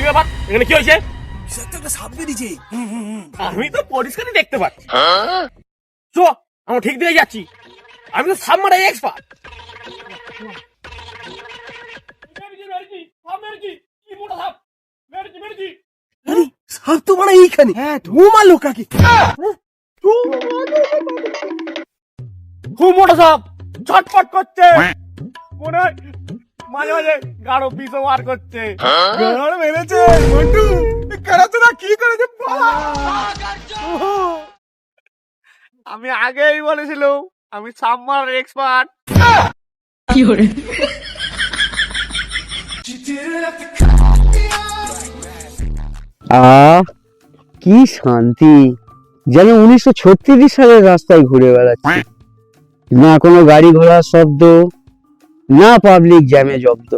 ব্যাপার, এখানে কি হয়েছে? একটা সাপ বেরিয়েছে। আমি তো পরিষ্কারই দেখতে পাচ্ছি। চো, আমরা ঠিক দিয়ে যাচ্ছি। আমি তো সাপ মারা এক্সপার্ট। আরে সাপ তো মানে এইখানে। হ্যাঁ ও মারলো কাকে? খুব মোটা সাপ, ছটফট করছে। মনে হয় মাঝে মাঝে গাঢ় বিষও বার করছে। গাড় মেরেছে মন্টু। কারাতরা কি করেছে বাবা? আমি আগেই বলেছিলাম আমি সাপ মারার এক্সপার্ট। কি শান্তি, যেন 1936 সালের রাস্তায় ঘুরে বেড়াচ্ছে। না কোনো গাড়ি ঘোড়ার শব্দ, না পাবলিক জ্যামে জব্দ,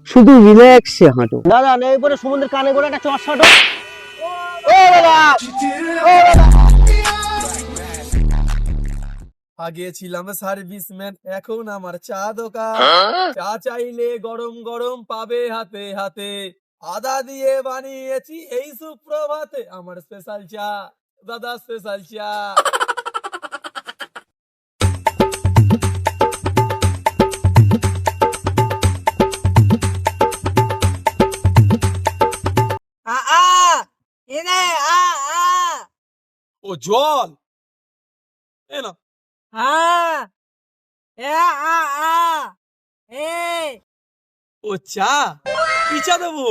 শুধু রিল্যাক্সে হাঁটো। দাদা নেই পরে সমুদ্রের কানে করে একটা চট ছাটো। আগে ছিলাম সার্ভিসম্যান, এখন আমার চা দোকান। চা চাইলে গরম গরম পাবে হাতে হাতে। আদা দিয়ে বানিয়েছি এই সুপ্রভাতে আমার স্পেশাল চা, দাদা স্পেশাল চা। ও জল এ না। ও চা, কি চা দেবো?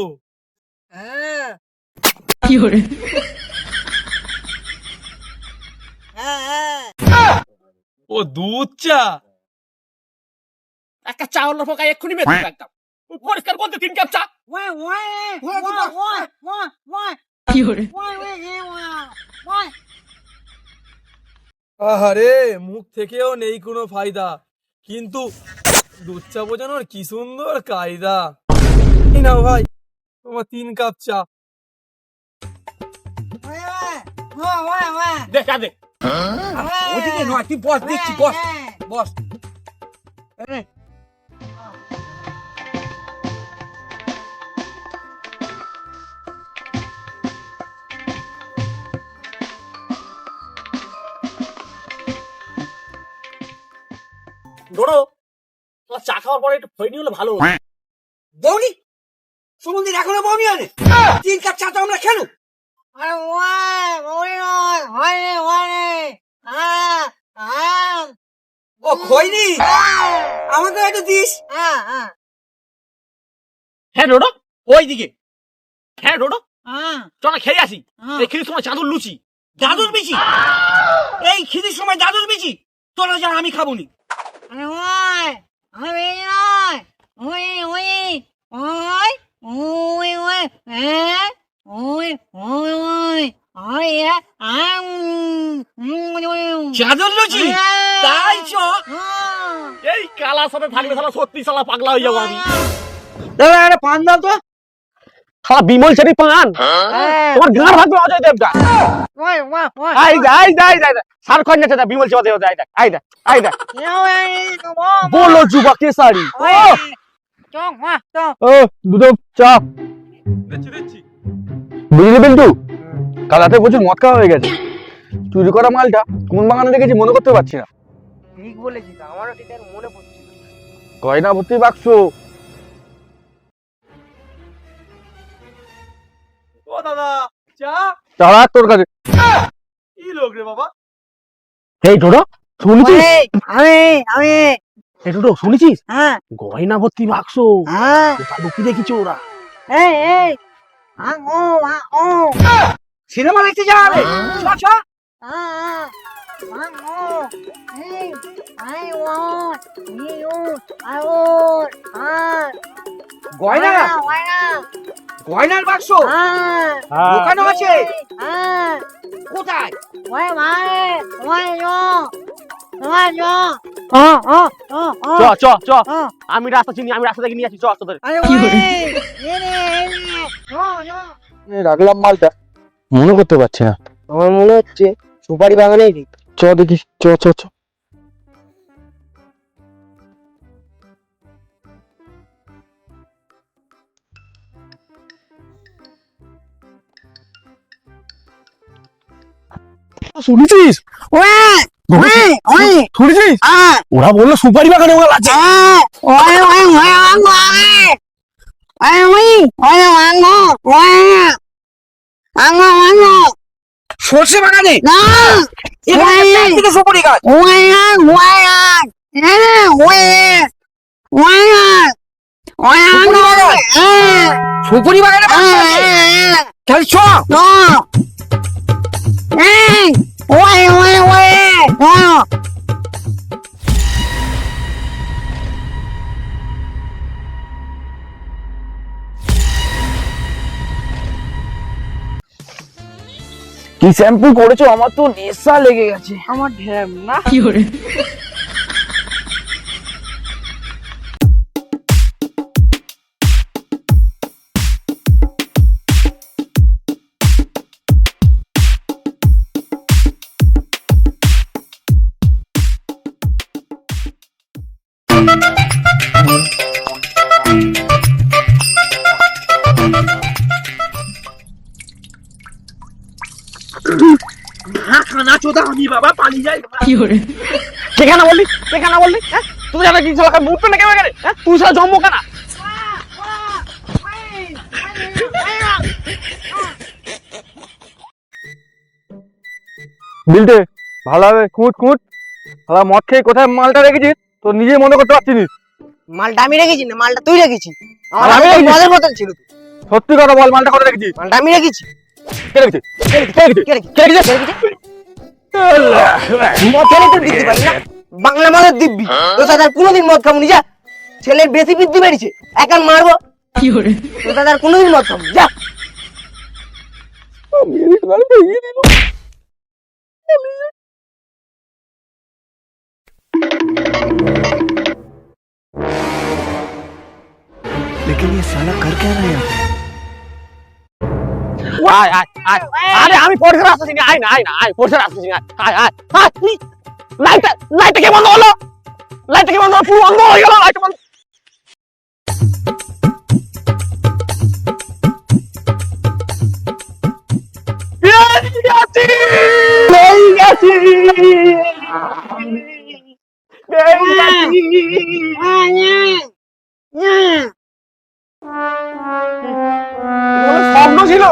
ও দুধ চা। একটা চা হলো ফোকা এক্ষুনি মেরে একদম পরিষ্কার করতে 3 কাপ চা। আহারে মুখ থেকেও নেই কোনো ফায়দা, কিন্তু দুধ চা বোঝানোর কি সুন্দর কায়দা। এই নাও ভাই তোমার 3 কাপ চা। দে চা দে। ওদিকে নয়, তুই বস, দেখছি বস বস। ধরো তোমার চা খাওয়ার পরে একটু খৈনি হলে ভালো হতো। বৌনি সমুদ্রের এখনো বৌনি আনে 3 কাপ চা তো আমরা খেলো। ও খইনি আমাদের একটু দিস। হ্যাঁ ডোডো ওইদিকে। হ্যাঁ ডোডো চল না খেয়ে আসি। এই খিদির সময় চাদর লুচি। দাদুর বিচি, এই খিদির সময় দাদুর বিচি তোরা যা, আমি খাবো নি। চাদর লুচি তাই চ। এই কালার সাথে থাকলে শালা সত্যি শালা পাগলা হয়ে যাবো আমি। দাদা একটা পান দাও তো। শালা বিমল সেটি পান তোমার গাঁর ভাগবে অজয় দেবগা। আই দা আই দা আই দা সার খন্ড আছে বিমল সেবা দেব আই দা আই দা আই দা বলো যুবা কেসারি। ও দুটো চা। দিচ্ছি। বুঝলি বিল্টু, কাল রাতে প্রচুর মদ খাওয়া হয়ে গেছে। চুরি করা মালটা কোন বাগানে রেখেছি মনে করতে পারছি না। ঠিক বলেছিস, আমারও ঠিক আর মনে পড়ছে না। গয়না ভর্তি বাক্স। ও দাদা চা। তারা তোর কাছে। কি লোক রে বাবা? এই টোটো শুনেছিস? আমি এই টোটো শুনেছিস? হ্যাঁ গয়না ভর্তি বাক্স। হ্যাঁ কোথায় লুকিয়ে রেখেছে ওরা? এই সিনেমা দেখতে যাবে। চ গয়না, গয়নার বাক্স দোকানে আছে। কোথায়? চ চ চ আমি রাস্তা চিনি, আমি রাস্তা থেকে নিয়ে আসি। চ তোদের রাখলাম মালটা মনে করতে পারছি না। আমার মনে হচ্ছে সুপারি বাগানেই রে। চ দেখি, চ চ চ। শুনেছিস শুনেছিস ওরা বললো সুপারি বাগানে ওরা আছে সর্ষে বাগানে সুপারি গাছ সুপারি বাগানে তাহলে চ কি শ্যাম্পু করেছো আমার তো নেশা লেগে গেছে আমার ঢ্যাম না খানা চোদা আমি বাবা পালিয়ে যাই কেখানা বললি হ্যাঁ তুই জানা কি শালা মুটবে না কেমন হ্যাঁ তুই শালা জন্ম কেনা বিলতে ভালোভাবে খুঁট শালা মদ খেয়ে কোথায় মালটা রেখেছিস তো নিজে মনে করতে পারছিস মালটা আমি রেখেছি না মালটা তুই রেখেছিস আমার আমি রেখেছি। মদের বোতল ছিল সত্যি কথা বল মালটা কোথায় রেখেছিস মালটা আমি রেখেছি কে রেখেছিস মদ খেলে তো দিতে পারি না বাংলা মদের দিব্যি তো দাদার কোনোদিন মদ খাবো নি যা ছেলের বেশি বৃদ্ধি বেড়েছে এখন মারবো তো দাদার কোনোদিন মদ খাবো যা আরে আমি পরিষ্কার আসতেছি না আয় না পরিষ্কার আসতেছি না আয় লাইটটা কে বন্ধ হলো পুরো বন্ধ হয়ে গেল লাইট বন্ধ স্বপ্ন ছিল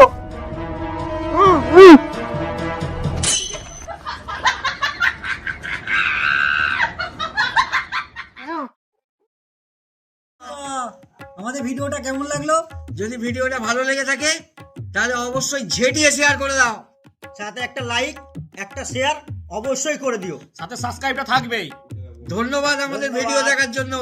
আমাদের ভিডিওটা কেমন লাগলো যদি ভিডিওটা ভালো লেগে থাকে তাহলে অবশ্যই ঝেটিয়ে শেয়ার করে দাও সাথে একটা লাইক একটা শেয়ার অবশ্যই করে দিও সাথে সাবস্ক্রাইবটা থাকবেই ধন্যবাদ আমাদের ভিডিও দেখার জন্য